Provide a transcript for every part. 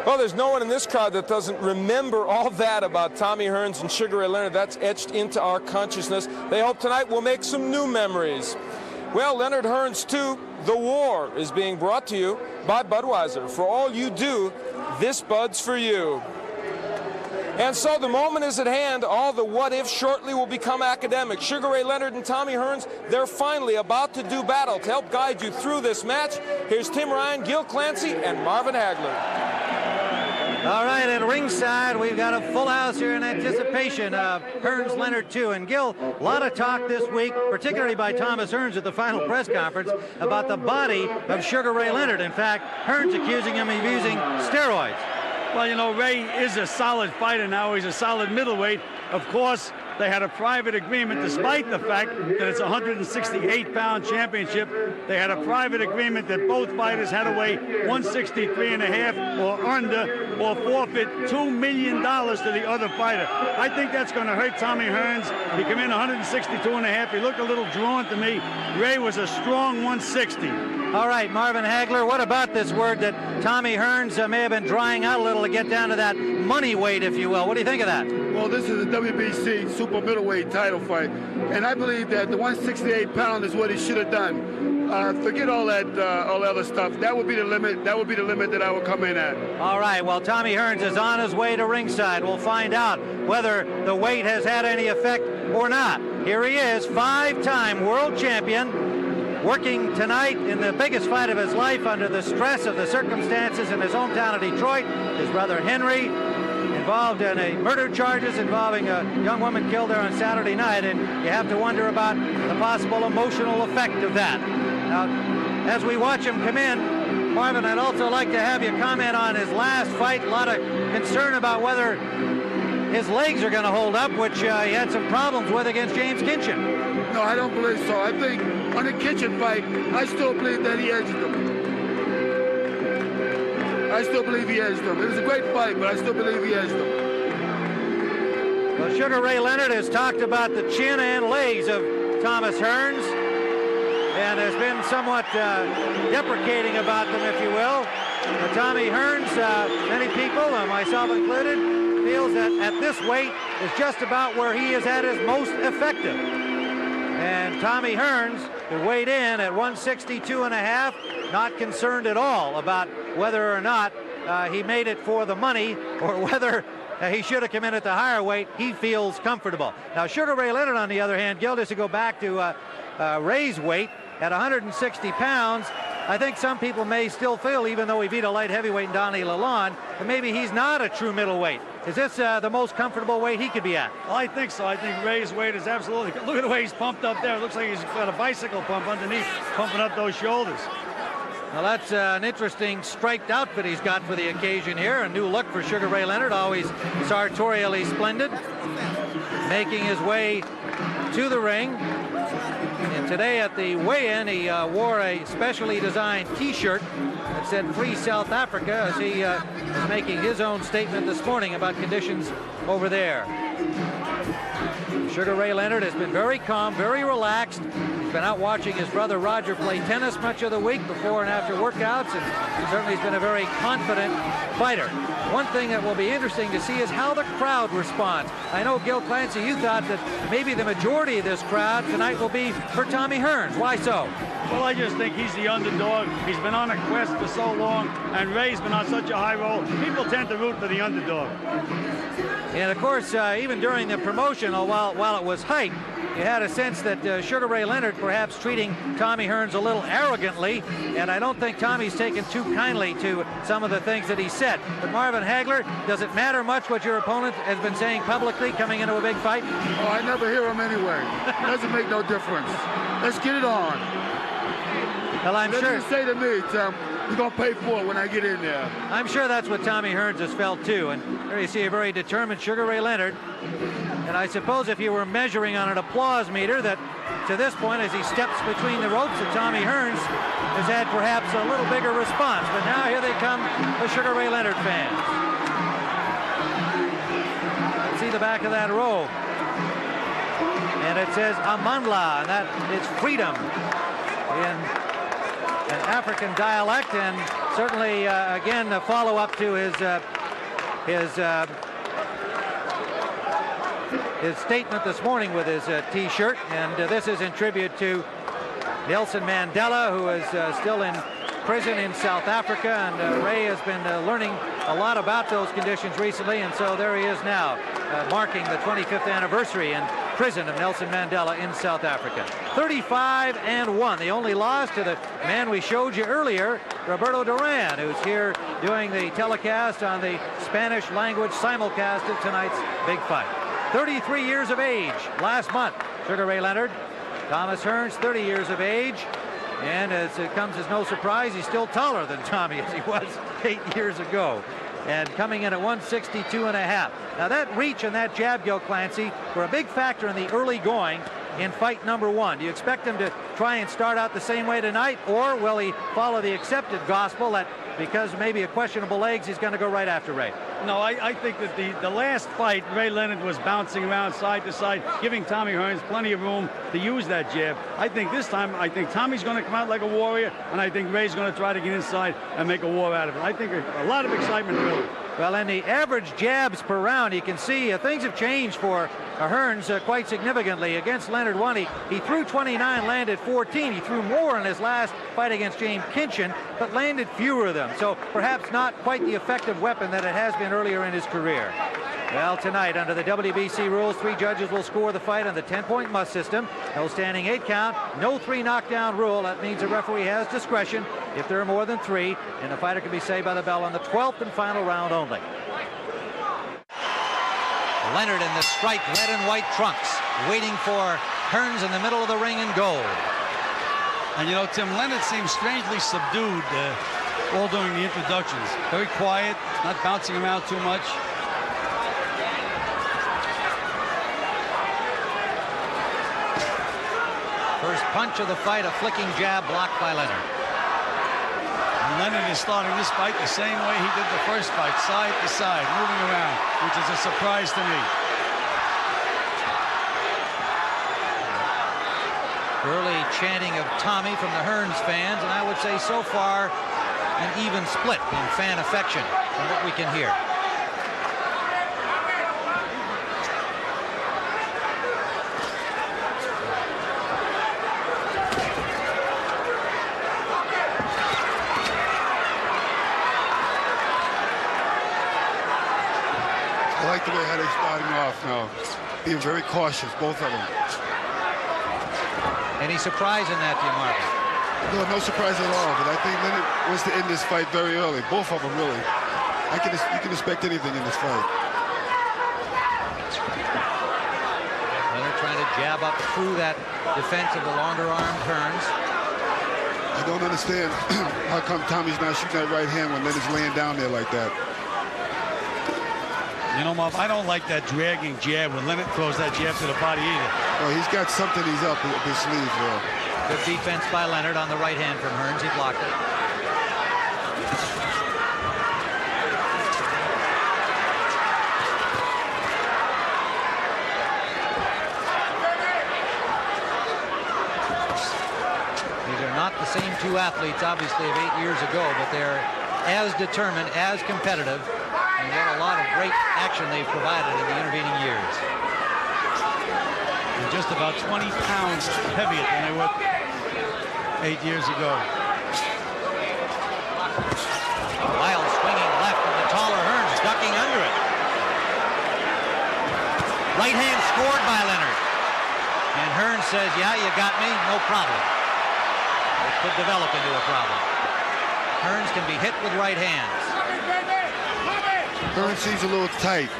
Well, there's no one in this crowd that doesn't remember all that about Tommy Hearns and Sugar Ray Leonard. That's etched into our consciousness. They hope tonight we'll make some new memories. Well, Leonard Hearns 2, The War, is being brought to you by Budweiser. For all you do, this Bud's for you. And so the moment is at hand. All the what-ifs shortly will become academic. Sugar Ray Leonard and Tommy Hearns, they're finally about to do battle. To help guide you through this match, here's Tim Ryan, Gil Clancy, and Marvin Hagler. All right, at ringside, we've got a full house here in anticipation of Hearns Leonard 2. And Gil, a lot of talk this week, particularly by Thomas Hearns at the final press conference, about the body of Sugar Ray Leonard. In fact, Hearns accusing him of using steroids. Well, you know, Ray is a solid fighter now. He's a solid middleweight. Of course, they had a private agreement, despite the fact that it's a 168-pound championship. They had a private agreement that both fighters had to weigh 163.5 or under, or forfeit $2 million to the other fighter. I think that's going to hurt Tommy Hearns. He came in 162.5. He looked a little drawn to me. Ray was a strong 160. All right, Marvin Hagler, what about this word that Tommy Hearns may have been drying out a little to get down to that money weight, if you will? What do you think of that? Well, this is a WBC super middleweight title fight, and I believe that the 168 pound is what he should have done. Forget all that other stuff. That would be the limit. That would be the limit that I would come in at. All right, well, Tommy Hearns is on his way to ringside. We'll find out whether the weight has had any effect or not. Here he is, 5-time world champion, working tonight in the biggest fight of his life under the stress of the circumstances in his hometown of Detroit. His brother Henry involved in a murder charges involving a young woman killed there on Saturday night, and you have to wonder about the possible emotional effect of that. Now, as we watch him come in, Marvin, I'd also like to have you comment on his last fight. A lot of concern about whether his legs are going to hold up, which he had some problems with against James Kitchen. No, I don't believe so. I think on the Kitchen fight, I still believe that he edged him. I still believe he edged him. It was a great fight, but I still believe he edged him. Well, Sugar Ray Leonard has talked about the chin and legs of Thomas Hearns, and has been somewhat deprecating about them, if you will. But Tommy Hearns, many people, myself included, feels that at this weight is just about where he is at his most effective. And Tommy Hearns, who weighed in at 162.5, not concerned at all about whether or not he made it for the money, or whether he should have come in at the higher weight. He feels comfortable. Now, Sugar Ray Leonard, on the other hand, Gil, just to go back to Ray's weight at 160 pounds, I think some people may still feel, even though he beat a light heavyweight in Donnie Lalonde, that maybe he's not a true middleweight. Is this the most comfortable weight he could be at? Well, I think so. I think Ray's weight is absolutely... Look at the way he's pumped up there. It looks like he's got a bicycle pump underneath, pumping up those shoulders. Well, that's an interesting striped outfit he's got for the occasion here. A new look for Sugar Ray Leonard, always sartorially splendid, making his way to the ring. And today at the weigh-in, he wore a specially designed T-shirt that said "Free South Africa" as he is making his own statement this morning about conditions over there. Sugar Ray Leonard has been very calm, very relaxed. He's been out watching his brother Roger play tennis much of the week before and after workouts, and certainly he's been a very confident fighter. One thing that will be interesting to see is how the crowd responds. I know, Gil Clancy, you thought that maybe the majority of this crowd tonight will be for Tommy Hearns. Why so? Well, I just think he's the underdog. He's been on a quest for so long, and Ray's been on such a high roll. People tend to root for the underdog. And of course, even during the promotion, while it was hype, you had a sense that Sugar Ray Leonard perhaps treating Tommy Hearns a little arrogantly, and I don't think Tommy's taken too kindly to some of the things that he said. But Marvin Hagler, does it matter much what your opponent has been saying publicly coming into a big fight? Oh, I never hear him anyway. Doesn't make no difference. Let's get it on. Well, I'm sure. Let say to me, Tim, you're going to pay for it when I get in there. I'm sure that's what Tommy Hearns has felt too. And there you see a very determined Sugar Ray Leonard. And I suppose if you were measuring on an applause meter, that to this point, as he steps between the ropes, that Tommy Hearns has had perhaps a little bigger response. But now here they come, the Sugar Ray Leonard fans. Let's see the back of that robe. And it says Amandla, and that is freedom in an African dialect, and certainly, again, a follow-up to his statement this morning with his T-shirt, and this is in tribute to Nelson Mandela, who is still in prison in South Africa, and Ray has been learning a lot about those conditions recently, and so there he is now, marking the 25th anniversary in prison of Nelson Mandela in South Africa. 35-1, the only loss to the man we showed you earlier, Roberto Duran, who's here doing the telecast on the Spanish language simulcast of tonight's big fight. 33 years of age last month, Sugar Ray Leonard. Thomas Hearns, 30 years of age. And as it comes as no surprise, he's still taller than Tommy as he was 8 years ago. And coming in at 162.5. Now that reach and that jab, Gil Clancy, were a big factor in the early going in fight number 1. Do you expect him to try and start out the same way tonight, or will he follow the accepted gospel that because maybe a questionable legs, he's going to go right after Ray? No, I think that the last fight, Ray Leonard was bouncing around side to side, giving Tommy Hearns plenty of room to use that jab. I think this time, Tommy's going to come out like a warrior, and I think Ray's going to try to get inside and make a war out of it. I think a lot of excitement, really. Well, in the average jabs per round, you can see things have changed for Hearns quite significantly. Against Leonard one, he threw 29, landed 14. He threw more in his last fight against James Kinchin, but landed fewer of them. So perhaps not quite the effective weapon that it has been earlier in his career. Well, tonight, under the WBC rules, 3 judges will score the fight on the 10-point must system. No standing 8 count, no 3 knockdown rule. That means the referee has discretion if there are more than 3, and the fighter can be saved by the bell on the 12th and final round only. Leonard in the striped red and white trunks, waiting for Hearns in the middle of the ring in gold. And you know, Tim, Leonard seems strangely subdued all during the introductions. Very quiet, not bouncing around too much. First punch of the fight, a flicking jab blocked by Leonard. And Leonard is starting this fight the same way he did the first fight, side to side, moving around, which is a surprise to me. Early chanting of Tommy from the Hearns fans, and I would say so far an even split in fan affection from what we can hear. I like the way how they're starting off now. Being very cautious, both of them. Any surprise in that, do you, Mark? No, no surprise at all. But I think Leonard wants to end this fight very early. Both of them, really. You can expect anything in this fight. Leonard trying to jab up through that defense of the longer-armed Hearns. I don't understand how come Tommy's not shooting that right hand when Leonard's laying down there like that. You know, Marv, I don't like that dragging jab when Leonard throws that jab to the body either. Well, he's got something he's up his sleeve there. Good defense by Leonard on the right hand from Hearns. He blocked it. These are not the same 2 athletes, obviously, of 8 years ago, but they're as determined, as competitive, and what a lot of great action they've provided in the intervening years. They're just about 20 pounds heavier than they were 8 years ago. Wild swinging left of the taller Hearns, ducking under it. Right hand scored by Leonard. And Hearns says, yeah, you got me, no problem. It could develop into a problem. Hearns can be hit with right hands. Hearns seems a little tight.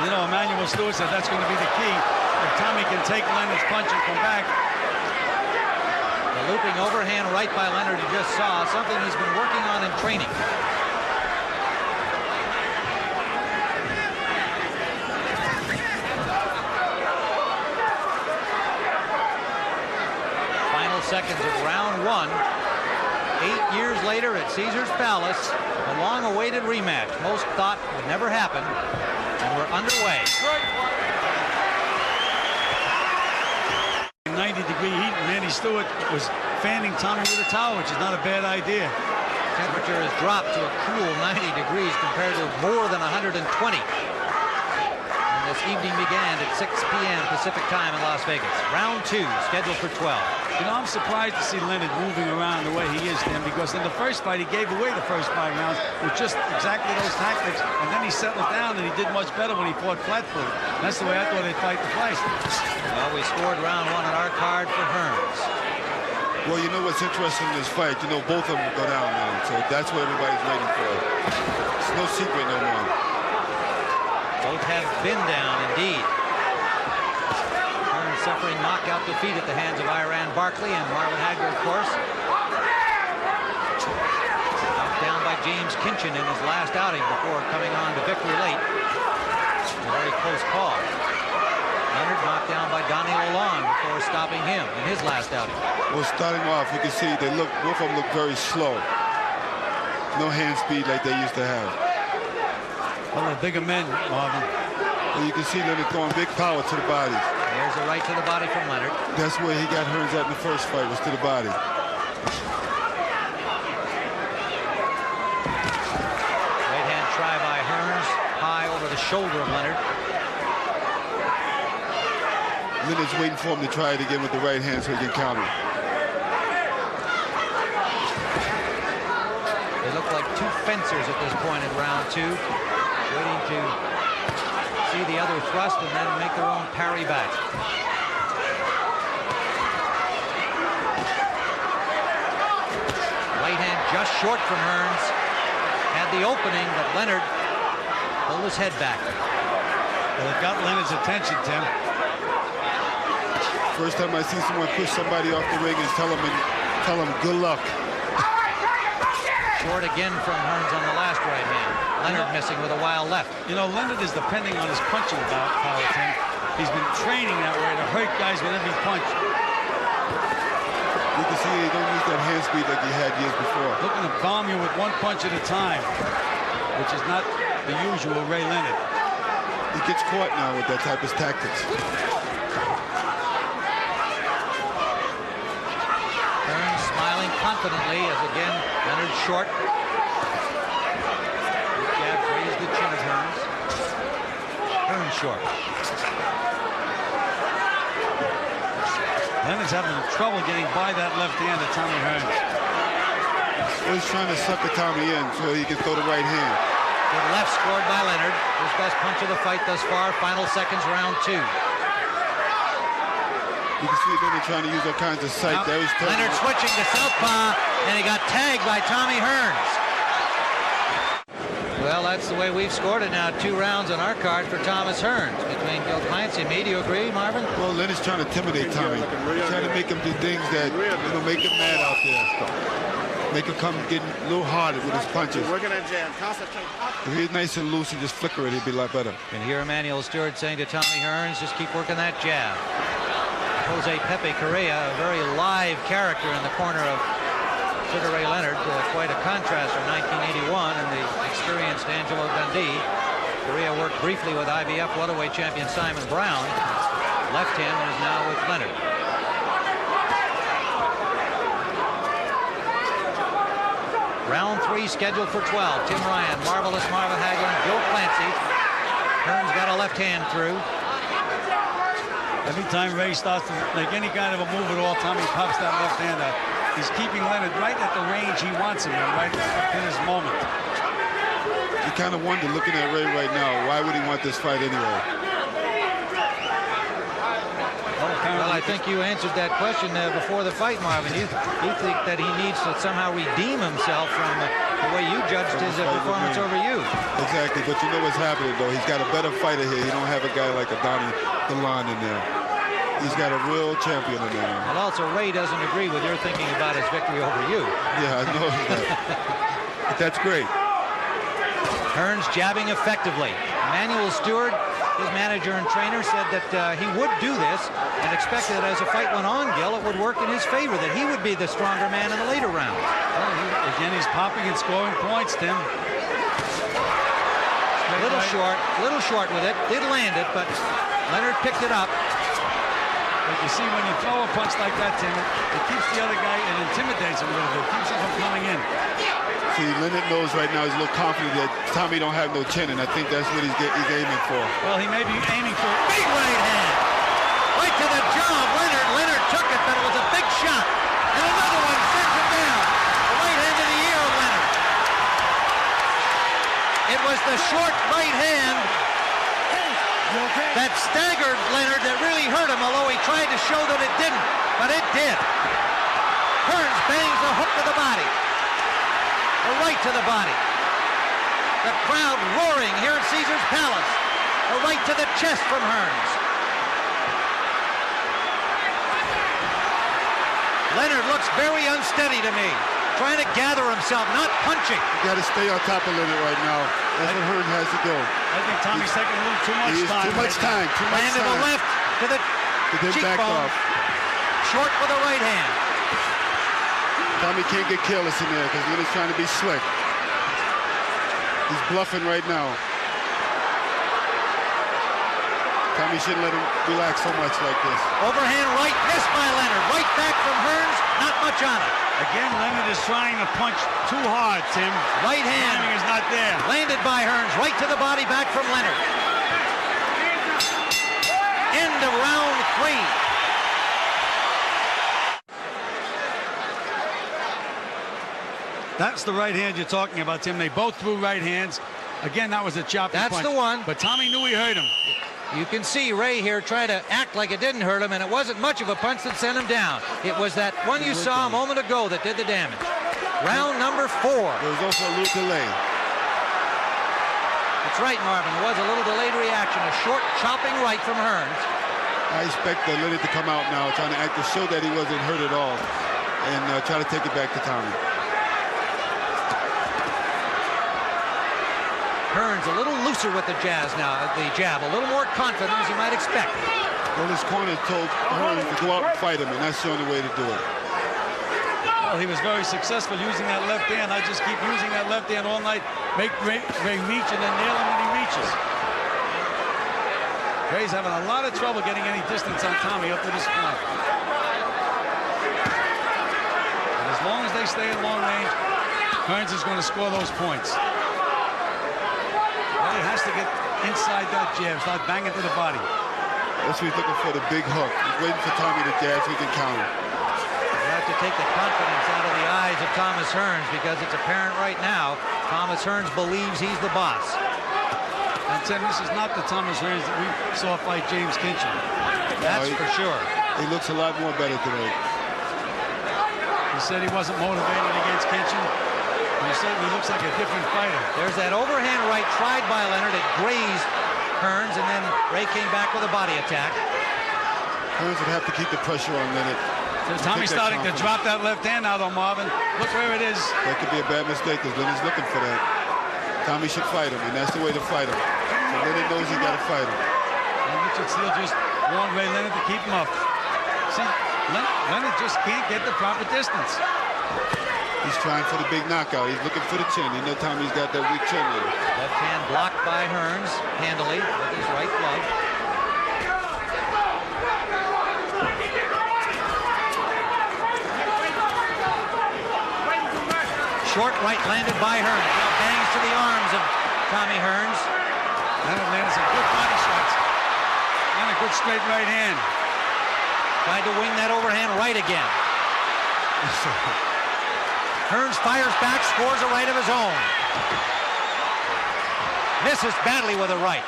You know, Emmanuel Stewart said that's going to be the key. If Tommy can take Leonard's punch and come back. The looping overhand right by Leonard you just saw, something he's been working on in training. Final seconds of round 1. 8 years later at Caesars Palace, a long-awaited rematch. Most thought would never happen, and we're underway. 90-degree heat, and Manny Stewart was fanning Tommy with a towel, which is not a bad idea. Temperature has dropped to a cool 90 degrees compared to more than 120. This evening began at 6 p.m. Pacific time in Las Vegas. Round 2, scheduled for 12. You know, I'm surprised to see Leonard moving around the way he is, Tim, because in the first fight, he gave away the first 5 rounds with just exactly those tactics, and then he settled down, and he did much better when he fought flat-footed. That's the way I thought they'd fight the fight. Well, we scored round 1 on our card for Hearns. Well, you know what's interesting in this fight? You know, both of them go down now, so that's what everybody's waiting for. It's no secret no more. Both have been down, indeed. Hearns suffering knockout defeat at the hands of Iran Barkley and Marlon Hagler, of course. Knocked down by James Kinchin in his last outing before coming on to victory late. A very close call. Leonard knocked down by Donnie Lalonde before stopping him in his last outing. Well, starting off, you can see both of them look very slow. No hand speed like they used to have. Well, they're bigger men, Marvin. And you can see Leonard throwing big power to the body. There's a right to the body from Leonard. That's where he got Hearns at in the first fight, was to the body. Right hand try by Hearns, high over the shoulder of Leonard. Leonard's waiting for him to try it again with the right hand so he can counter. They look like two fencers at this point in round 2. Waiting to see the other thrust and then make their own parry back. Right hand just short from Hearns. Had the opening, but Leonard pulled his head back. Well, it got Leonard's attention, Tim. First time I see someone push somebody off the ring and tell him good luck. Short again from Hearns on the last right hand. Leonard missing with a wild left. You know, Leonard is depending on his punching power, Tim. He's been training that way to hurt guys with every punch. You can see he don't use that hand speed like he had years before. Looking to bomb you with one punch at a time, which is not the usual Ray Leonard. He gets caught now with that type of tactics. Hearns smiling confidently as again Leonard short. Jab raised the chin of Hearns. Hearns short. Leonard's having trouble getting by that left hand of Tommy Hearns. He's trying to sucker Tommy in so he can throw the right hand. Good left scored by Leonard. His best punch of the fight thus far. Final seconds, round 2. You can see Leonard trying to use all kinds of sight. Leonard switching to southpaw, and he got tagged by Tommy Hearns. Well, that's the way we've scored it now. 2 rounds on our card for Thomas Hearns. Between Gil Clancy and me, do you agree, Marvin? Well, Leonard's trying to intimidate Tommy. He's trying to make him do things that, make him mad out there. Make him come getting a little harder with his punches. If he's nice and loose and just flicker it, he'd be a lot better. And here Emmanuel Stewart saying to Tommy Hearns, just keep working that jab. Jose Pepe Correa, a very live character in the corner of Sugar Ray Leonard, quite a contrast from 1981 and the experienced Angelo Dundee. Correa worked briefly with IBF welterweight champion Simon Brown, left him and is now with Leonard. Round 3 scheduled for 12. Tim Ryan, Marvelous Marvin Hagler, and Gil Clancy. Hearns got a left hand through. Every time Ray starts to make any kind of a move at all, Tommy pops that left hand out. He's keeping Leonard right at the range he wants him in, right in his moment. You kind of wonder, looking at Ray right now, why would he want this fight anyway? Well, I think you answered that question before the fight, Marvin. You think that he needs to somehow redeem himself from the way you judged his performance over you. Exactly, but you know what's happening, though. He's got a better fighter here. He don't have a guy like a Donnie Lalonde in there. He's got a real champion in there. And also, Ray doesn't agree with your thinking about his victory over you. Yeah, I know that. But that's great. Hearns jabbing effectively. Emmanuel Stewart, his manager and trainer, said that he would do this and expected that as the fight went on, Gil, it would work in his favor, that he would be the stronger man in the later rounds. Well, again, he's popping and scoring points, Tim. Little short with it. Did land it, but Leonard picked it up. But you see, when you throw a punch like that, Tim, it keeps the other guy, it intimidates him a little bit, keeps him from coming in. See, Leonard knows right now, he's a little confident that Tommy don't have no chin, and I think that's what he's aiming for. Well, he may be aiming for Big right hand. Right to the jaw of Leonard. Leonard took it, but it was a big shot. And another one sends him down. The right hand of the year of Leonard. It was the short right hand that staggered Leonard that really hurt him, although he tried to show that it didn't, but it did. Hearns bangs the hook to the body. A right to the body. The crowd roaring here at Caesar's Palace. A right to the chest from Hearns. Leonard looks very unsteady to me. Trying to gather himself, not punching. You got to stay on top of Leonard right now. That's what Hearns has to do. I think Tommy's taking a little too much time. Too much time. Too much Land to the left to the cheekbone. Short with the right hand. Tommy can't get careless in there because Leonard's trying to be slick. He's bluffing right now. Tommy shouldn't let him relax so much like this. Overhand right, missed by Leonard. Right back from Hearns, not much on it. Again, Leonard is trying to punch too hard, Tim. Right hand. Timing is not there. Landed by Hearns, right to the body, back from Leonard. End of round 3. That's the right hand you're talking about, Tim. They both threw right hands. Again, that was a chopping punch. That's the one. But Tommy knew he hurt him. You can see Ray here try to act like it didn't hurt him, and it wasn't much of a punch that sent him down. It was that one you saw a moment ago that did the damage. Round number 4. There was also a little delay. That's right, Marvin. It was a little delayed reaction. A short chopping right from Hearns. I expect Leonard to come out now, trying to act to show that he wasn't hurt at all, and try to take it back to Tommy. Hearns a little looser with the jab, a little more confident as you might expect. Well, his corner told Hearns to go out and fight him, and that's the only way to do it. Well, he was very successful using that left hand. I just keep using that left hand all night. Make Ray reach and then nail him when he reaches. Ray's having a lot of trouble getting any distance on Tommy up to this point. And as long as they stay at long range, Hearns is going to score those points. He has to get inside that jab, start banging to the body. That's what he's looking for, the big hook. He's waiting for Tommy to jab so he can counter. You have to take the confidence out of the eyes of Thomas Hearns because it's apparent right now Thomas Hearns believes he's the boss. And Tim, this is not the Thomas Hearns that we saw fight James Kinchin. That's for sure. He looks a lot more better today. He said he wasn't motivated against Kinchin. He certainly looks like a different fighter. There's that overhand right tried by Leonard. It grazed Hearns, and then Ray came back with a body attack. Hearns would have to keep the pressure on Leonard. So Tommy's starting to drop that left hand now, though, Marvin. Look where it is. That could be a bad mistake because Leonard's looking for that. Tommy should fight him, and that's the way to fight him. So Leonard knows he got to fight him. And Richard Steele just warned Ray Leonard to keep him up. See, Leonard just can't get the proper distance. He's trying for the big knockout. He's looking for the chin. You know Tommy's got that weak chin there. Left hand blocked by Hearns handily with his right glove. Short right landed by Hearns. Now bangs to the arms of Tommy Hearns. Leonard landed some good body shots. And a good straight right hand. Tried to wing that overhand right again. Hearns fires back, scores a right of his own. Misses badly with a right.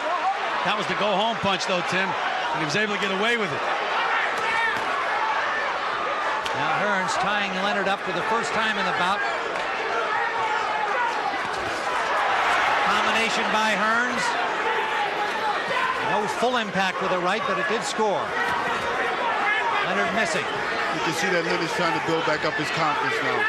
That was the go-home punch, though, Tim. And he was able to get away with it. Now Hearns tying Leonard up for the first time in the bout. Combination by Hearns. No full impact with the right, but it did score. Leonard missing. You can see that Leonard's trying to build back up his confidence now.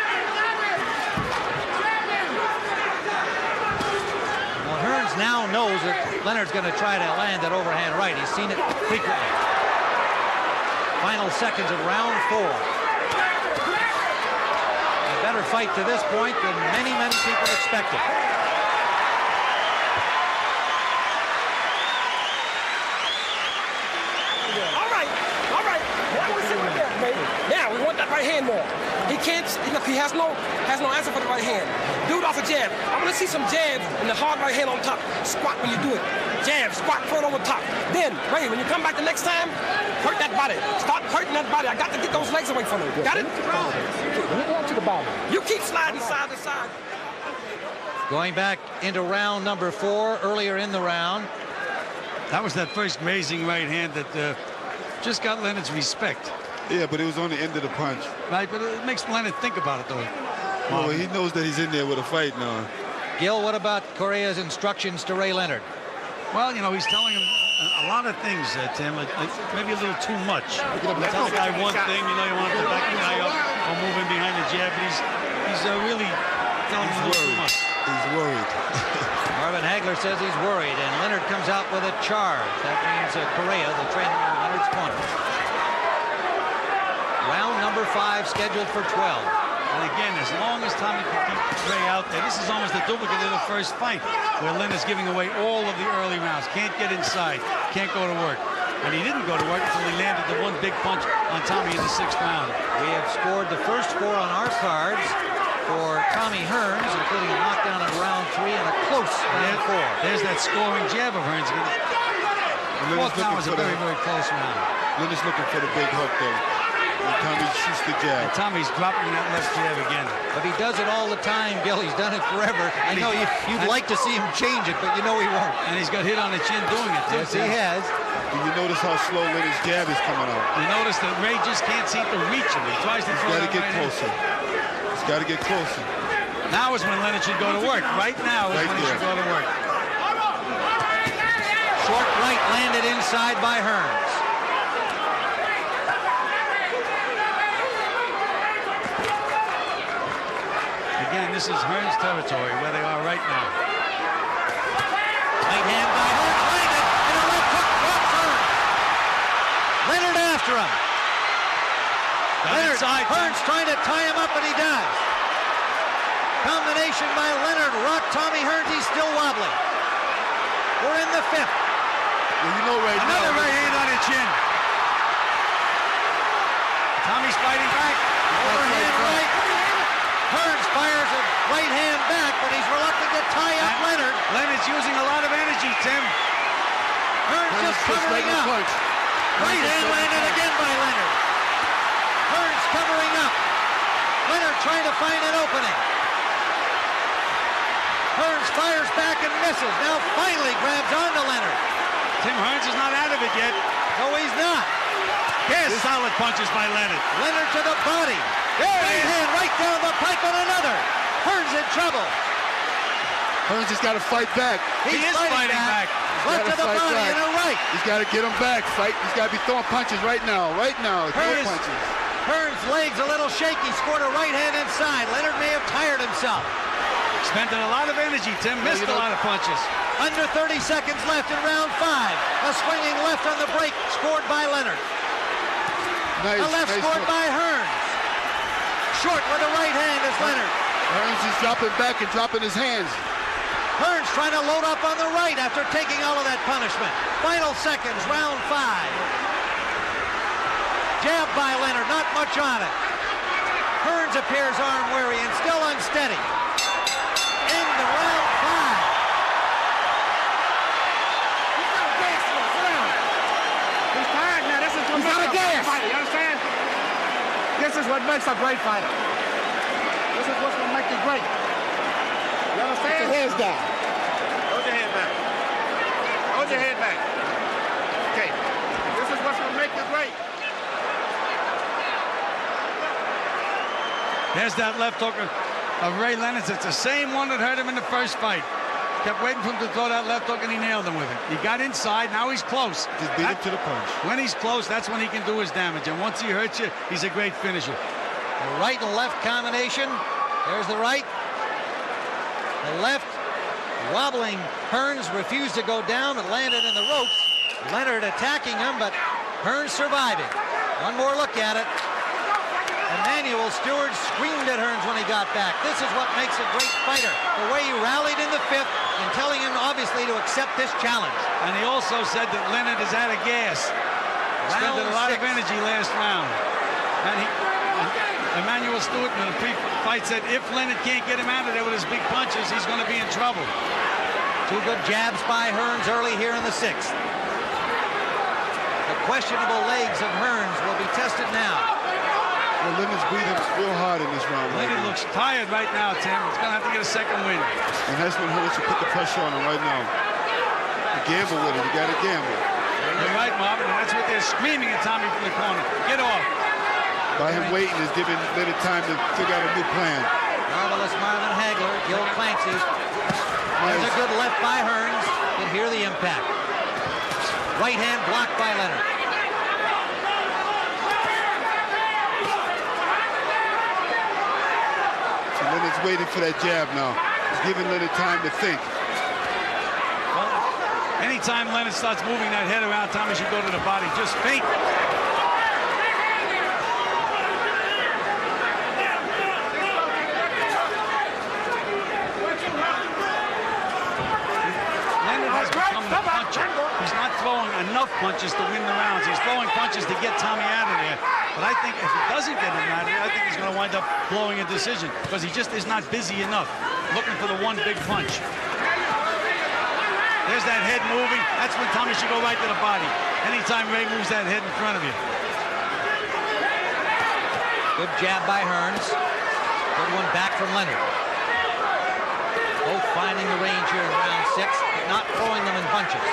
Well, Hearns now knows that Leonard's going to try to land that overhand right. He's seen it frequently. Final seconds of round 4. A better fight to this point than many people expected. All right. Okay. Now we want that right hand more. He can't. Look, he has no answer for the right hand. Do it off a jab. I want to see some jabs and the hard right hand on top. Squat when you do it. Jab, squat, throw it over top. Then, Ray, when you come back the next time, hurt that body. Stop hurting that body. I got to get those legs away from him. Got it? To the bottom. You keep sliding side to side. Going back into round number 4, earlier in the round. That was that first grazing right hand that just got Leonard's respect. Yeah, but it was on the end of the punch. Right, but it makes Leonard think about it, though. Well, he knows that he's in there with a fight now. Gil, what about Correa's instructions to Ray Leonard? Well, you know, he's telling him a lot of things, Tim, maybe a little too much. You tell the guy one thing, you know, you want him to back the guy up or move in behind the jab, but he's really telling him a little too much. He's worried. Marvin Hagler says he's worried, and Leonard comes out with a charge. That means Correa, the trainer in Leonard's corner. Round number 5 scheduled for 12. And again, as long as Tommy can keep Ray out there, this is almost a duplicate of the first fight, where Leonard's giving away all of the early rounds. Can't get inside, can't go to work. And he didn't go to work until he landed the one big punch on Tommy in the 6th round. We have scored the first 4 on our cards for Tommy Hearns, including a knockdown in round 3 and a close round 4. There's that scoring jab of Hearns. Fourth round was a very, very close round. Leonard's looking for the big hook, though. And Tommy shoots the jab. And Tommy's dropping that left jab again. But he does it all the time, Gil. He's done it forever. I know you'd like to see him change it, but you know he won't. And he's got hit on the chin doing it, too. Yes, he has. Do you notice how slow Leonard's jab is coming out? You notice that Ray just can't seem to reach him. He tries to throw it He's got to get closer. He's got to get closer. Now is when Leonard should go to work. Right now is when he should go to work. Short right landed inside by Hearns. Again, this is Hearns territory where they are right now. Right hand by Hearns, landed, and a left hook drops Hearns. Leonard after him. Leonard, Hearns trying to tie him up, and he does. Combination by Leonard, rocked Tommy Hearns, he's still wobbly. We're in the 5th. Well, you know right Another now, right hand on the chin. Tommy's fighting back. Overhand right. Hearns fires a right hand back, but he's reluctant to tie up Leonard. Leonard's using a lot of energy, Tim. Hearns just covering up. Right hand landed again by Leonard. Hearns covering up. Leonard trying to find an opening. Hearns fires back and misses. Now finally grabs onto Leonard. Tim Hearns is not out of it yet. No, he's not. There's solid punches by Leonard. Leonard to the body. Right hand right down the pipe on another. Hearns in trouble. Hearns has got to fight back. He is fighting back. Left to the body and a right. He's got to get him back. He's got to be throwing punches right now. Right now. Punches. Hearns' legs a little shaky. Scored a right hand inside. Leonard may have tired himself. Spending a lot of energy, Tim. Missed a lot of punches. Under 30 seconds left in round 5. A swinging left on the break scored by Leonard. Nice, a left scored by Hearns. Short with a right hand is Leonard. Hearns is dropping back and dropping his hands. Hearns trying to load up on the right after taking all of that punishment. Final seconds, round 5. Jab by Leonard, not much on it. Hearns appears arm weary and still unsteady. End of round 5. He's tired now. This is what makes a great fighter. You understand? This is what makes a great fighter. This is what's going to make you great. You understand? Put your hands down. Hold your head back. Hold your head back. Okay. This is what's going to make you great. There's that left hook of Ray Leonard. It's the same one that hurt him in the first fight. Kept waiting for him to throw that left hook, and he nailed him with it. He got inside. Now he's close. Just beat him to the punch. When he's close, that's when he can do his damage. And once he hurts you, he's a great finisher. The right and left combination. There's the right. The left. Wobbling. Hearns refused to go down, but landed in the ropes. Leonard attacking him, but Hearns surviving. One more look at it. Emmanuel Stewart screamed at Hearns when he got back. This is what makes a great fighter. The way he rallied in the 5th and telling him, obviously, to accept this challenge. And he also said that Leonard is out of gas. Spent a lot of energy last round. And Emmanuel Stewart in the pre-fight said if Leonard can't get him out of there with his big punches, he's going to be in trouble. Two good jabs by Hearns early here in the 6th. The questionable legs of Hearns will be tested now. Well, Leonard's breathing real hard in this round. Leonard looks tired right now, Tim. He's going to have to get a second win. And that's when Hearns should put the pressure on him right now. You gamble with it. You got to gamble. You're right, Marvin, and that's what they're screaming at Tommy from the corner. Get off. By him waiting is giving Leonard time to figure out a new plan. Marvelous Marvin Hagler, Gil Clancy. There's a good left by Hearns. You can hear the impact. Right hand blocked by Leonard. So Leonard's waiting for that jab now. He's giving Leonard time to think. Well, anytime Leonard starts moving that head around, Tommy should go to the body. Just feint. He's not throwing enough punches to win the rounds. He's throwing punches to get Tommy out of there. But I think if he doesn't get him out of there, I think he's going to wind up blowing a decision because he just is not busy enough looking for the one big punch. There's that head moving. That's when Tommy should go right to the body. Anytime Ray moves that head in front of you. Good jab by Hearns. Good one back from Leonard. Both finding the range here in round 6, but not throwing them in bunches.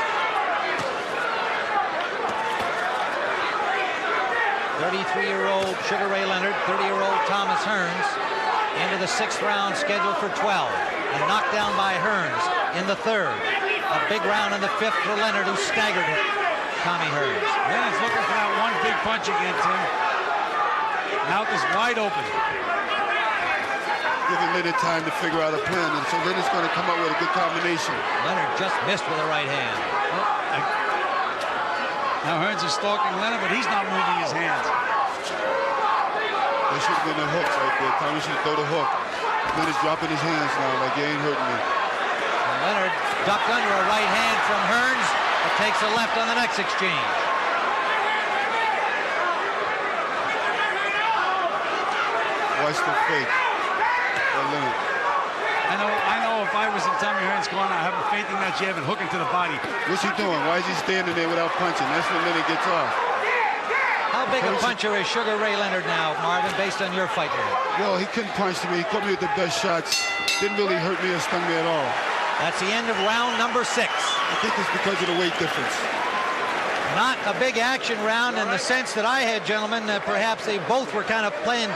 33-year-old Sugar Ray Leonard, 30-year-old Thomas Hearns into the 6th round scheduled for 12. A knockdown by Hearns in the 3rd. A big round in the 5th for Leonard, who staggered it. Tommy Hearns. Leonard's looking for that one big punch again, Tim. Mouth is wide open. Giving Leonard time to figure out a plan, and so Leonard's going to come up with a good combination. Leonard just missed with a right hand. Now Hearns is stalking Leonard, but he's not moving his hands. There should have been a hook right there. Tommy should throw the hook. Leonard's dropping his hands now like you ain't hurting me. And Leonard ducked under a right hand from Hearns, but takes a left on the next exchange. Watch the fake. Leonard. I know if I was in Tommy Hearns' corner, I'd have him feinting that jab and hooking to the body. What's he doing? Why is he standing there without punching? That's when Leonard gets off. How big a puncher is Sugar Ray Leonard now, Marvin, based on your fight with him? Well, he couldn't punch me. He caught me with the best shots. Didn't really hurt me or stung me at all. That's the end of round number 6. I think it's because of the weight difference. Not a big action round in the sense that I had, gentlemen. Perhaps they both were kind of playing,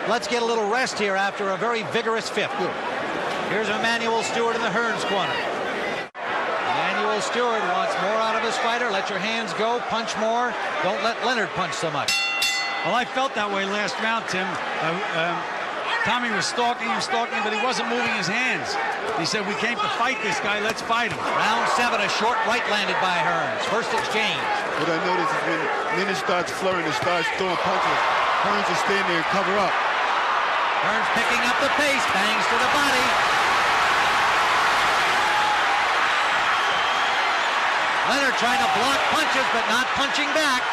let's get a little rest here after a very vigorous 5th. Here's Emmanuel Stewart in the Hearns corner. Emmanuel Stewart wants more out of his fighter. Let your hands go, punch more. Don't let Leonard punch so much. Well, I felt that way last round, Tim. Tommy was stalking him, but he wasn't moving his hands. He said, we came to fight this guy, let's fight him. Round 7, a short right landed by Hearns. First exchange. What I noticed is when Leonard starts flirting and starts throwing punches, Hearns will stand there and cover up. Hearns picking up the pace, bangs to the body. Leonard trying to block punches, but not punching back.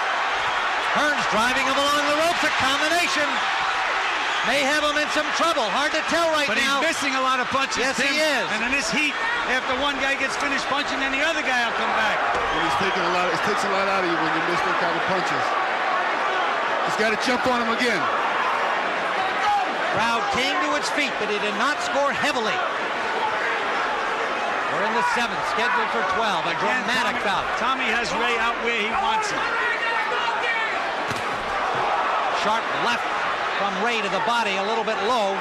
Hearns driving him along the ropes, a combination. May have him in some trouble. Hard to tell right now. But he's missing a lot of punches, Yes, Tim. he is. And in this heat, after one guy gets finished punching, then the other guy will come back. And it takes a lot out of you when you miss those kind of punches. He's got to jump on him again. Crowd came to its feet, but it did not score heavily. We're in the 7th, scheduled for 12. A dramatic bout. Tommy has Ray out where he wants him. Sharp left from Ray to the body, a little bit low.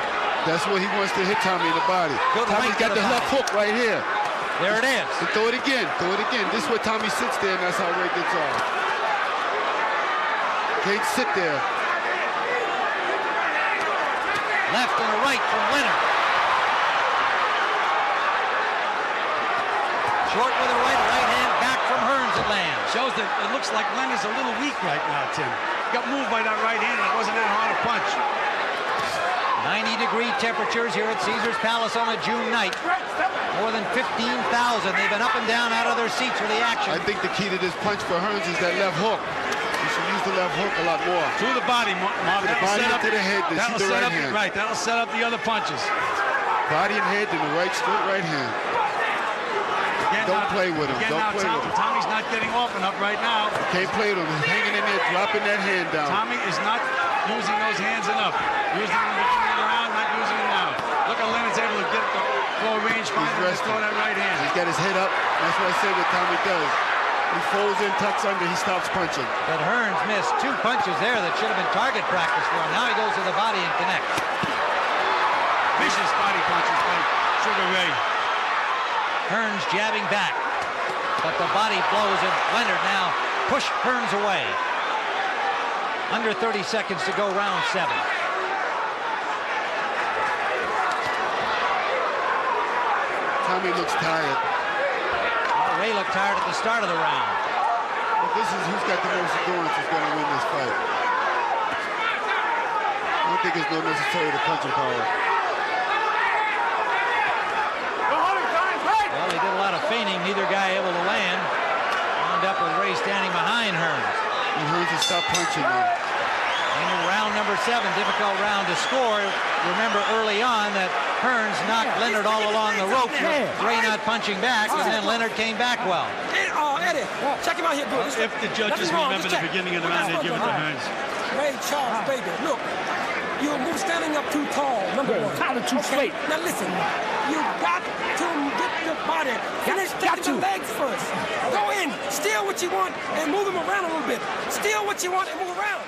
That's where he wants to hit Tommy in the body. Good Tommy's right got to the the left hook right here. There it is. And throw it again. Throw it again. This is where Tommy sits there, and that's how Ray gets off. Can't sit there. Left and a right from Leonard. Short with a right hand back from Hearns at lands. Shows that it looks like Leonard's a little weak right now, Tim. Got moved by that right hand. It wasn't that hard a punch. 90-degree temperatures here at Caesars Palace on a June night. More than 15,000. They've been up and down out of their seats for the action. I think the key to this punch for Hearns is that left hook. You should use the left hook a lot more. To the body, Marvin. The body to the head. That'll the set right up hand. right. That'll set up the other punches. Body and head to the right, straight right hand. Again, Don't play with him. Don't play with him. Tommy's not getting off enough right now. Can't play with him. He's hanging in there, dropping that hand down. Tommy is not using those hands enough. Using them in the beginning of the round, not using them now. Look at Leonard's able to get the full range, find him to throw that right hand. He's got his head up. That's what I say what Tommy does. He folds in, tucks under, he stops punching. But Hearns missed 2 punches there that should have been target practice for him. Now he goes to the body and connects. Vicious body punches by Sugar Ray. Hearns jabbing back, but the body blows, and Leonard now pushed Hearns away. Under 30 seconds to go, round 7. Tommy looks tired. Well, Ray looked tired at the start of the round. But this is who's got the most endurance who's going to win this fight. I don't think it's no necessary to punching power. Well, he did a lot of feigning, neither guy able to land. Wound up with Ray standing behind Hearns. And Hearns has stopped punching now. In round number 7, difficult round to score. Remember early on that Hearns knocked Leonard all along the ropes with Ray not punching back, and then Leonard came back well. Eddie, check him out here. Good. If the judges remember the beginning of the round, they give it to Hearns. Ray Charles, baby, look. You're standing up too tall, number 1. Kind of too straight. Now listen, you got to get your body. Finish taking the legs first. Go in, steal what you want, and move him around a little bit. Steal what you want and move around.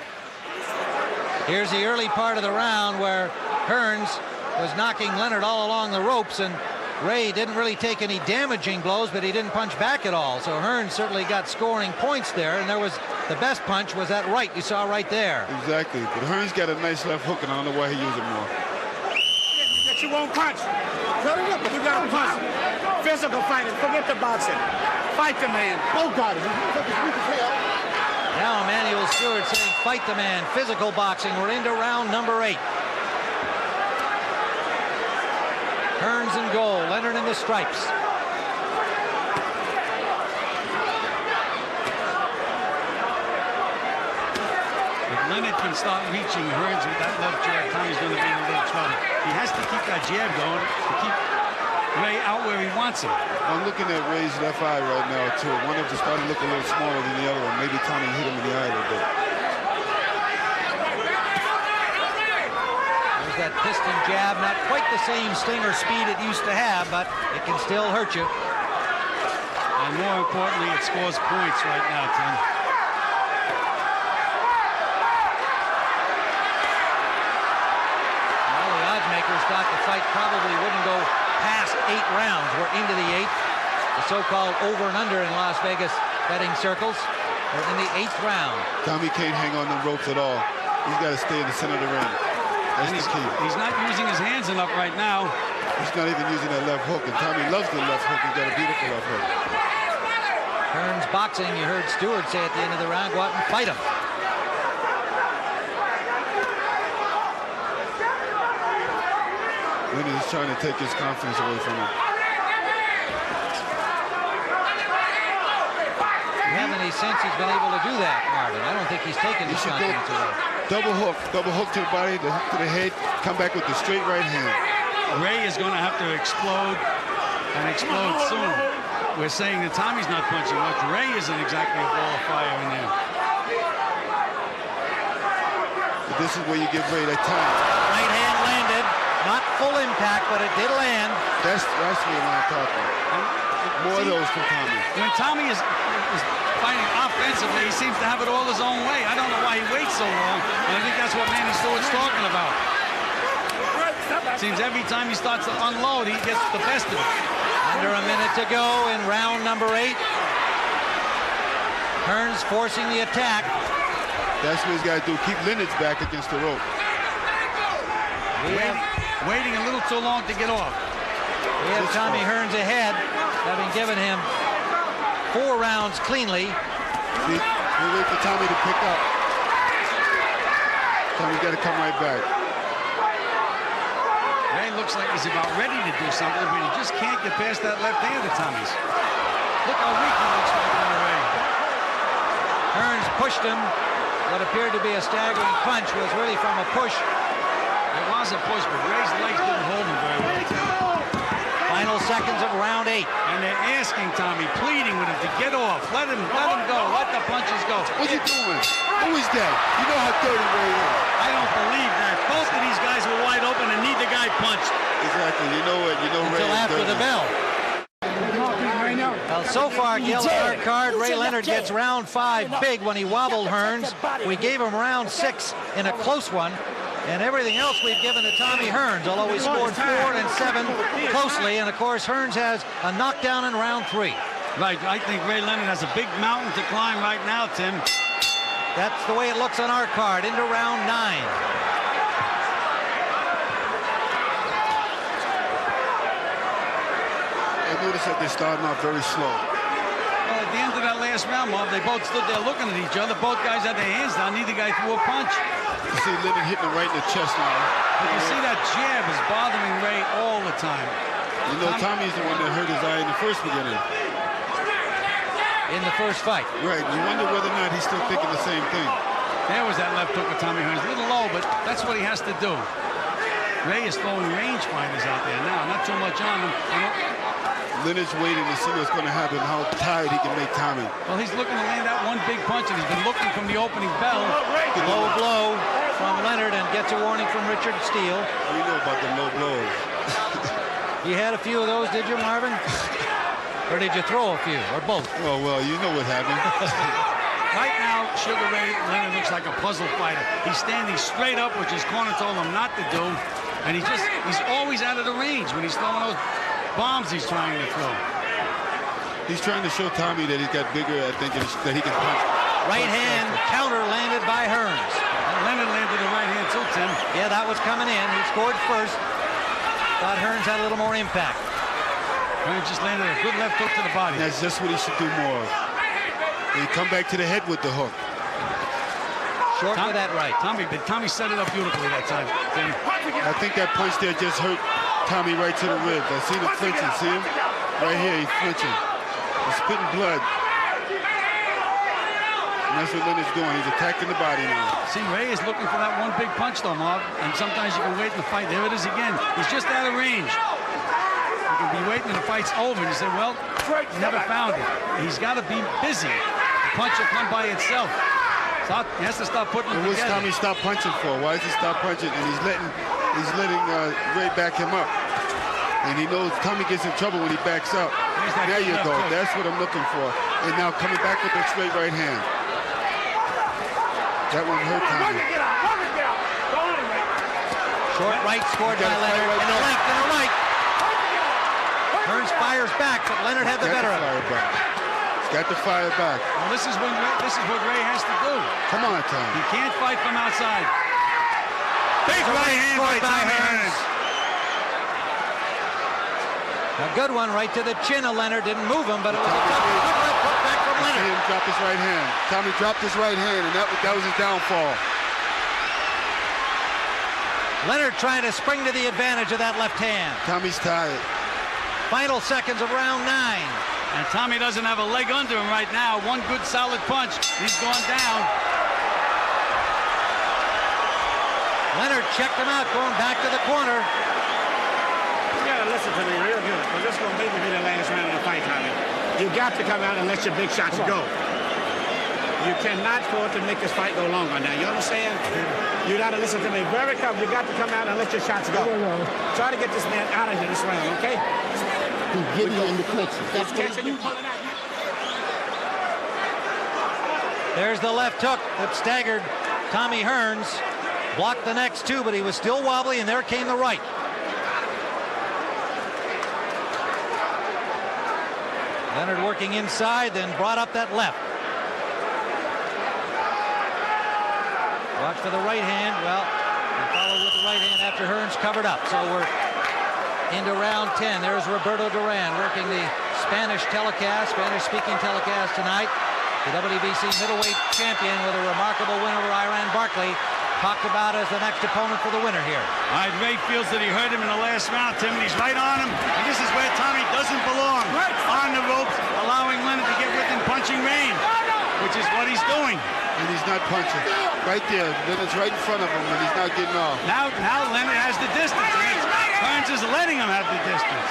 Here's the early part of the round where Hearns was knocking Leonard all along the ropes, and Ray didn't really take any damaging blows, but he didn't punch back at all. So Hearns certainly got scoring points there, and there was the best punch was that right you saw right there. Exactly. But Hearns got a nice left hook, and I don't know why he used it more. That you won't punch. Cut it up, but you got to punch. Physical fighting. Forget the boxing. Fight the man. Oh, God. Now Emanuel Stewart saying fight the man. Physical boxing. We're into round number 8. Hearns in goal. Leonard in the stripes. If Leonard can start reaching Hearns with that left jab, Tommy's going to be in a little trouble. He has to keep that jab going to keep Ray out where he wants him. I'm looking at Ray's left eye right now, too. One of them started to look a little smaller than the other one. Maybe Tommy hit him in the eye a little bit. There's that piston jab. Not quite the same sting or speed it used to have, but it can still hurt you. And more importantly, it scores points right now, Tim. Well, the odds makers thought the fight probably wouldn't go past 8 rounds. We're into the 8th. The so-called over and under in Las Vegas betting circles. We're in the 8th round. Tommy can't hang on the ropes at all. He's got to stay in the center of the ring. That's the key. He's not using his hands enough right now. He's not even using that left hook, and Tommy loves the left hook. He's got a beautiful left hook. Hearns boxing. You heard Stewart say at the end of the round, go out and fight him. Leonard is trying to take his confidence away from him. You have any sense he's been able to do that, Marvin? I don't think he's taken his confidence away. Double hook to the body, the hook to the head, come back with the straight right hand. Ray is going to have to explode and explode soon. We're saying that Tommy's not punching much. Ray isn't exactly a ball of fire in there. But this is where you give Ray that time. Right hand landed. Not full impact, but it did land. That's what I'm talking. More of those from Tommy. When Tommy is fighting offensively, he seems to have it all his own way. I don't know why he waits so long, and I think that's what Manny Stewart's talking about. Seems every time he starts to unload, he gets the best of it. Under a minute to go in round number 8. Hearns forcing the attack. That's what he's got to do. Keep Leonard's back against the rope. Waiting a little too long to get off. We have Tommy Hearns ahead, having given him 4 rounds cleanly. We wait for Tommy to pick up. Tommy's got to come right back. looks like he's about ready to do something, but he just can't get past that left hand of Tommy's. Look how weak he looks right now, Ray. Hearns pushed him. What appeared to be a staggering punch was really from a push. It was a push, but Ray's legs didn't hold him very well. Final seconds of round 8. And they're asking Tommy, pleading with him to get off. Let him go. Let the punches go. What you doing? Who is that? You know how dirty Ray is. I don't believe that. Both of these guys were wide open and neither guy punched. Exactly. You know what? You know Ray Until is after dirty. the bell. Well, so far, yellow hard card. Ray Leonard gets round 5 big when he wobbled Hearns. We gave him round 6 in a close one. And everything else we've given to Tommy Hearns, although he scored 4 and 7 closely. And, of course, Hearns has a knockdown in round 3. Right. I think Ray Leonard has a big mountain to climb right now, Tim. That's the way it looks on our card into round 9. I noticed that they're starting off very slow. Well, at the end of that last round, Marv, they both stood there looking at each other. Both guys had their hands down. Neither guy threw a punch. You see Leonard hitting him right in the chest now. You can see that jab is bothering Ray all the time. You know, Tommy's the one that hurt his eye in the first beginning. In the first fight. Right. You wonder whether or not he's still thinking the same thing. There was that left hook of Tommy Hearns. A little low, but that's what he has to do. Ray is throwing rangefinders out there now. Not too much on him. Leonard's waiting to see what's going to happen, how tired he can make Tommy. Well, he's looking to land that one big punch, and he's been looking from the opening bell. Low blow from Leonard and gets a warning from Richard Steele. We know about the low blows. You had a few of those, did you, Marvin? Or did you throw a few, or both? Oh, well, you know what happened. Right now, Sugar Ray Leonard looks like a puzzle fighter. He's standing straight up, which his corner told him not to do, and he's always out of the range when he's throwing those bombs he's trying to throw. He's trying to show Tommy that he's got bigger, I think, that he can punch. Right hand counter landed by Hearns. And Leonard landed the right hand too, Tim. Yeah, that was coming in. He scored first. Thought Hearns had a little more impact. Hearns just landed a good left hook to the body. That's just what he should do more of. He come back to the head with the hook. Short with that right. Tommy set it up beautifully that time, Tim. I think that punch there just hurt Tommy right to the ribs. I see him flinching. See him? Right here, he's flinching. He's spitting blood. And that's what Leonard's doing. He's attacking the body now. See, Ray is looking for that one big punch, though, Marv. And sometimes you can wait in the fight. There it is again. He's just out of range. You can be waiting and the fight's over. And you say, well, never found it. He's got to be busy. The punch will come by itself. So he has to stop putting it And what's together. Tommy stop punching for? Why does he stop punching? And he's letting Ray back him up. And he knows Tommy gets in trouble when he backs up. There you go. That's what I'm looking for. And now coming back with that straight right hand. That one hurt Tommy. Short right scored by Leonard. Right And a left and a right. Hearns fires back, but Leonard had the better of it. He's got to fire back. Well, this is what Ray has to do. Come on, Tommy. He can't fight from outside. Big right hand by Tommy Hearns. A good one right to the chin of Leonard. Didn't move him, but it was a tough left hook back from See Leonard. him drop his right hand. Tommy dropped his right hand, and that was his downfall. Leonard trying to spring to the advantage of that left hand. Tommy's tired. Final seconds of round 9. And Tommy doesn't have a leg under him right now. One good solid punch. He's gone down. Leonard checked him out, going back to the corner. You gotta listen to me real good, because this is gonna maybe be the last round of the fight, Tommy. You got to come out and let your big shots go. You cannot afford to make this fight go longer. Now, you understand? You gotta listen to me very carefully. You got to come out and let your shots go. Try to get this man out of here this round, okay? He's getting you in the clinches. That's what Catching you, pulling out. There's the left hook that staggered Tommy Hearns. Blocked the next two, but he was still wobbly, and there came the right. Leonard working inside, then brought up that left. Watch for the right hand. Well, he followed with the right hand after Hearns covered up. So we're into round 10. There's Roberto Duran working the Spanish telecast, Spanish-speaking telecast tonight. The WBC middleweight champion with a remarkable win over Iran Barkley. talked about as the next opponent for the winner here. All right, Ray feels that he hurt him in the last round, Tim, and he's right on him. And this is where Tommy doesn't belong. On the ropes, allowing Leonard to get within punching range, which is what he's doing. And he's not punching. Right there. Leonard's right in front of him, and he's not getting off. Now Leonard has the distance. Hearns is letting him have the distance.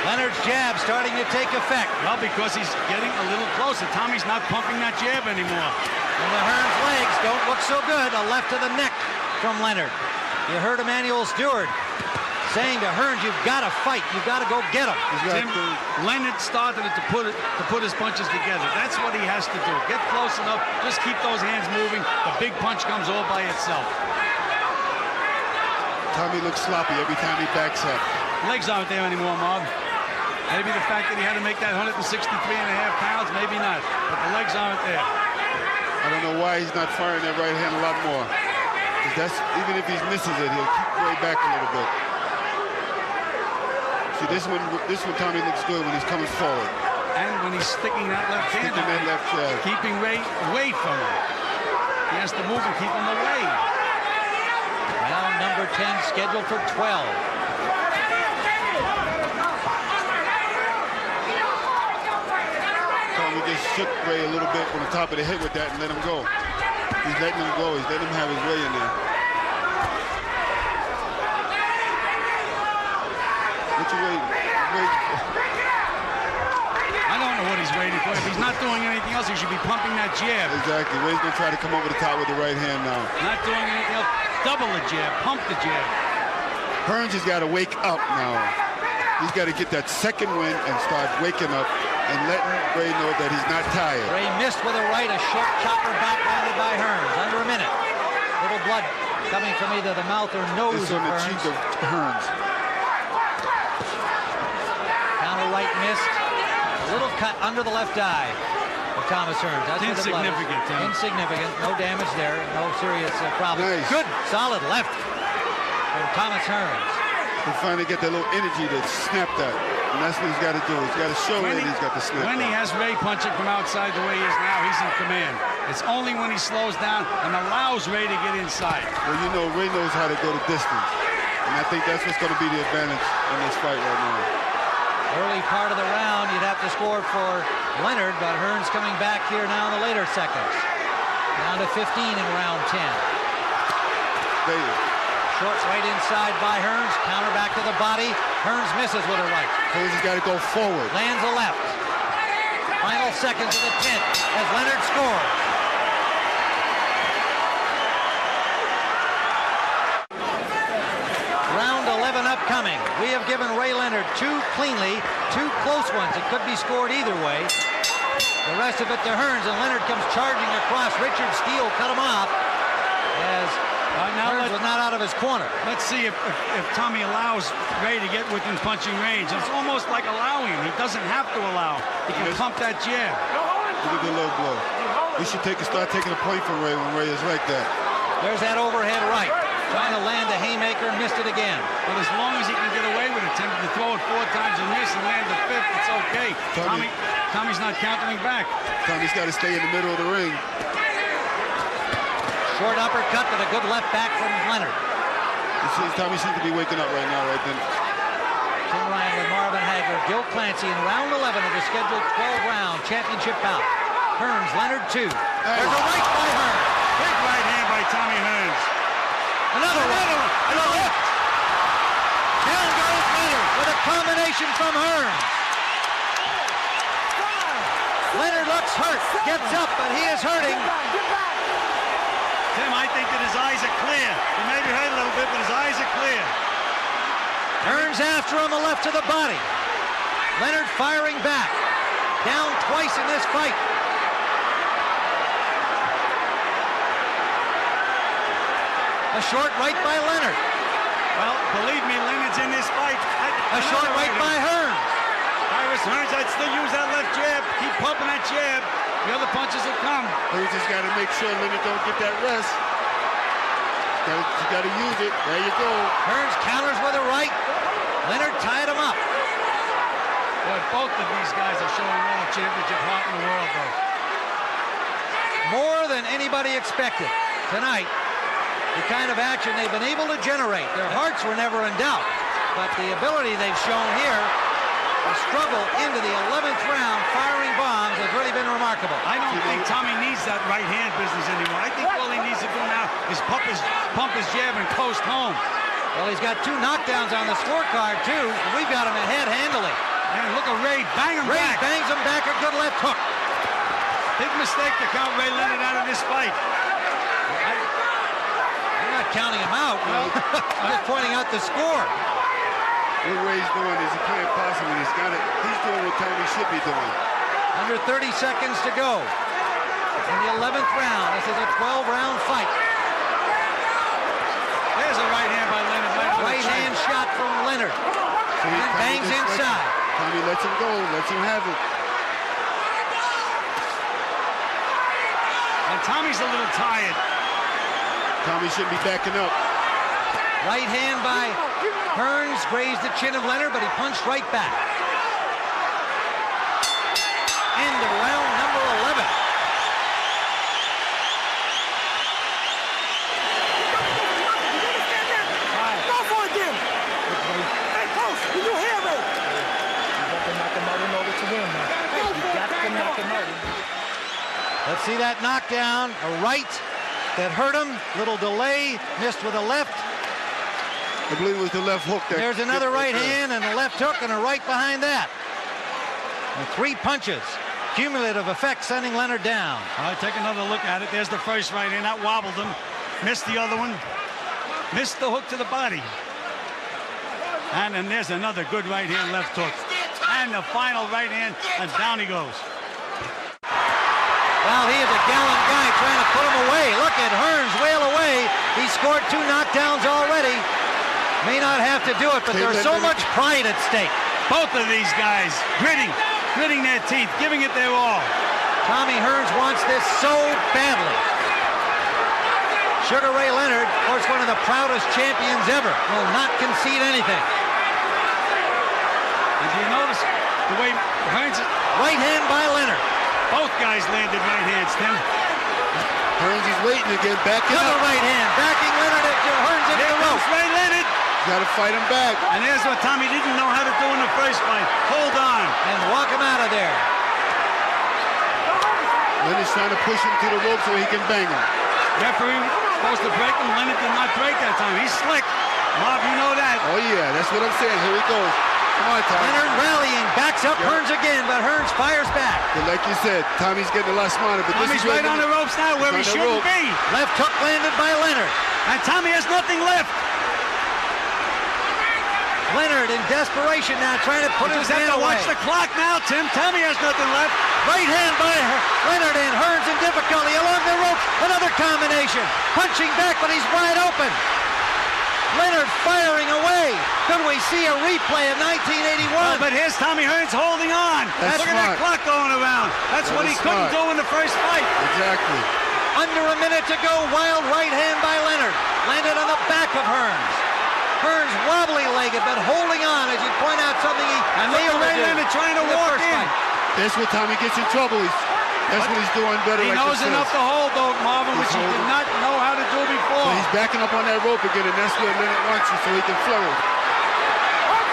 Leonard's jab starting to take effect. Well, because he's getting a little closer. Tommy's not pumping that jab anymore. And the Hearns legs don't look so good. A left to the neck from Leonard. You heard Emmanuel Stewart saying to Hearns, you've got to fight. You've got to go get him. Tim, Leonard started to put his punches together. That's what he has to do. Get close enough. Just keep those hands moving. The big punch comes all by itself. Tommy looks sloppy every time he backs up. Legs aren't there anymore, Marv. Maybe the fact that he had to make that 163.5 pounds, maybe not. But the legs aren't there. I don't know why he's not firing that right hand a lot more. That's, even if he misses it, he'll keep way back a little bit. See, this one Tommy looks good when he's coming forward. And when he's sticking that left hand out, keeping Ray away from him. He has to move and keep him away. Round number 10 scheduled for 12. Tommy just shook Ray a little bit on the top of the head with that and let him go. He's letting him go. He's letting him have his way in there. What you waiting? I don't know what he's waiting for. If he's not doing anything else, he should be pumping that jab. Exactly. Ray's going to try to come over the top with the right hand now. Not doing anything else. Double the jab. Pump the jab. Hearns has got to wake up now. He's got to get that second win and start waking up and letting Ray know that he's not tired. Ray missed with a right, a short chopper backhanded by Hearns. Under a minute. Little blood coming from either the mouth or nose of of the Hearns. cheek of Hearns. Counter right missed. A little cut under the left eye of Thomas Hearns. That's insignificant, Tim. Insignificant. No damage there. No serious problem. Nice. Good, solid left from Thomas Hearns. He finally get that little energy to snap that. And that's what he's got to do. He's got to show that he's got to snap. When he has Ray punching from outside the way he is now, he's in command. It's only when he slows down and allows Ray to get inside. Well, you know, Ray knows how to go the distance. And I think that's what's going to be the advantage in this fight right now. Early part of the round, you'd have to score for Leonard, but Hearns coming back here now in the later seconds. Down to 15 in round 10. Short right inside by Hearns. Counter back to the body. Hearns misses with a right. Hearns has got to go forward. Lands a left. Final seconds of the 10th as Leonard scores. Round 11 upcoming. We have given Ray Leonard two cleanly, two close ones. It could be scored either way. The rest of it to Hearns, and Leonard comes charging across. Richard Steele cut him off as Hearns was not out of his corner. Let's see if Tommy allows Ray to get within punching range. It's almost like allowing him. He doesn't have to allow. He can pump that jab. Look at the low blow. We should start taking a point from Ray when Ray is like that. There's that overhead right. Trying to land a haymaker, missed it again. But as long as he can get away with it, tempted to throw it 4 times and miss and land the 5th, it's okay. Tommy's not countering back. Tommy's got to stay in the middle of the ring. Short uppercut, but a good left back from Leonard. Tommy seems to be waking up right now, right then. Tim Ryan with Marvin Hagler, Gil Clancy in round 11 of the scheduled 12-round championship bout. Hearns, Leonard 2. There's a right by Hearns. Big right hand by Tommy Hearns. Another one. And a left. Down goes Leonard with a combination from Hearns. Leonard looks hurt, gets up, but he is hurting. Tim, I think that his eyes are clear. He may be hurt a little bit, but his eyes are clear. Hearns after him, a left to the body. Leonard firing back. Down twice in this fight. A short right by Leonard. Well, believe me, Leonard's in this fight. A short right by Hearns. Iris Hearns, I'd still use that left jab. Keep pumping that jab. The other punches will come. Hearns just got to make sure Leonard don't get that rest. You got to use it. There you go. Hearns counters with a right. Leonard tied him up. Boy, both of these guys are showing all the championship heart in the world, though. More than anybody expected. tonight, the kind of action they've been able to generate. Their hearts were never in doubt, but the ability they've shown here, the struggle into the 11th round, firing bombs, has really been remarkable. I don't think Tommy needs that right hand business anymore. I think all he needs to do now is pump his jab and coast home. Well, he's got 2 knockdowns on the scorecard, too, and we've got him ahead handily. And look at Ray, bang him Ray back. bangs him back, a good left hook. Big mistake to count Ray Leonard out of this fight. I'm not counting him out. I'm just pointing out the score. What Ray's doing is he can't possibly. He's doing what Tommy should be doing. Under 30 seconds to go in the 11th round. This is a 12-round fight. There's a right hand by Leonard. Right hand shot from Leonard. And then bangs inside. Tommy lets him go, lets him have it. And Tommy's a little tired. Tommy shouldn't be backing up. Right hand by Hearns grazed the chin of Leonard, but he punched right back. End of round number 11. Go for it, Jim. Hey, close. You do here, Ray. You got to knock him out in order to win, man. You got to knock him out. Let's see that knockdown. A right that hurt him. Little delay. Missed with a left. I believe it was the left hook. There's another right hand and a left hook and a right behind that. And 3 punches. Cumulative effect sending Leonard down. All right, take another look at it. There's the first right hand. That wobbled him. Missed the other one. Missed the hook to the body. And then there's another good right hand, left hook. And the final right hand, and down he goes. Well, he is a gallant guy trying to put him away. Look at Hearns wail away. He scored 2 knockdowns already. May not have to do it, but there's so much pride at stake. Both of these guys gritting their teeth, giving it their all. Tommy Hearns wants this so badly. Sugar Ray Leonard, of course, one of the proudest champions ever, will not concede anything. And do you notice the way Hearns... Right hand by Leonard. Both guys landed right hands, Tim. Hearns is waiting again, backing Another up. right hand, backing Leonard into Hearns into the rope. Ray Leonard. Got to fight him back. And there's what Tommy didn't know how to do in the first fight. Hold on. And walk him out of there. Leonard's trying to push him to the rope so he can bang him. Referee supposed to break him. Leonard did not break that time. He's slick. Bob, you know that. Oh, yeah, that's what I'm saying. Here he goes. Come on, Tommy. Leonard rallying, backs up Hearns again, but Hearns fires back. But like you said, Tommy's getting a lot smarter. But Tommy's right on the ropes now where he shouldn't be. Left hook landed by Leonard. And Tommy has nothing left. Leonard in desperation now trying to put his hand away. Watch the clock now, Tim. Tommy has nothing left. Right hand by Leonard and Hearns in difficulty along the rope. Another combination. Punching back, but he's wide open. Leonard firing away. Could we see a replay of 1981? Oh, but here's Tommy Hearns holding on. Look at that clock going around. That's what he couldn't do in the first fight. Exactly. Under a minute to go. Wild right hand by Leonard. Landed on the back of Hearns. Hearns wobbly-legged, but holding on, as you point out, something he failed to do. Leonard trying to walk in. That's where Tommy gets in trouble. That's what he's doing better. He knows enough to hold, though, Marvin, which he did not know how to do before. So he's backing up on that rope again, and that's where Leonard wants you, so he can flourish.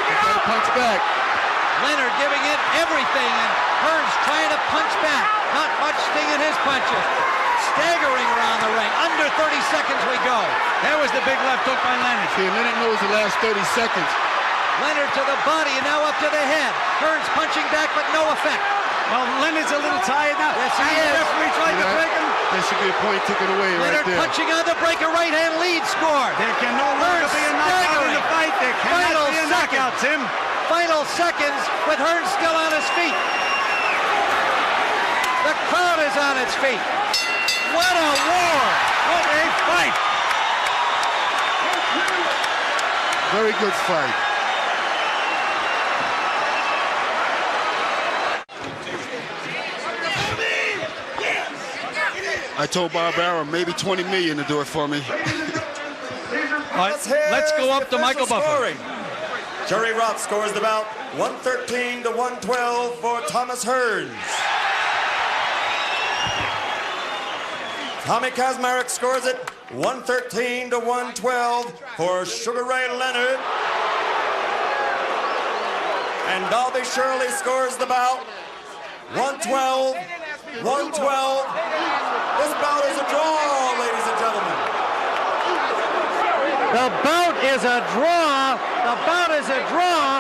He's got to punch back. Leonard giving it everything, and Hearns trying to punch back. Not much sting in his punches. Staggering around the ring. Under 30 seconds we go. There was the big left hook by Leonard. See, Leonard knows the last 30 seconds. Leonard to the body and now up to the head. Hearns punching back, but no effect. Well, Leonard's a little tired now. Yes, he is. The referee tried to break him. That should be a point taken away Leonard right there. punching on the break, a right hand lead score. There can no longer be a knockout in the fight. There cannot be a knockout, Tim. Final seconds with Hearns still on his feet. The crowd is on its feet. What a war! What a fight! Very good fight. I told Barbara maybe 20 million to do it for me. All right, let's go up to Michael Buffer. Jerry Roth scores the bout 113 to 112 for Thomas Hearns. Tommy Kazmarek scores it 113 to 112 for Sugar Ray Leonard. And Darby Shirley scores the bout 112, 112. This bout is a draw, ladies and gentlemen. The bout is a draw. The bout is a draw.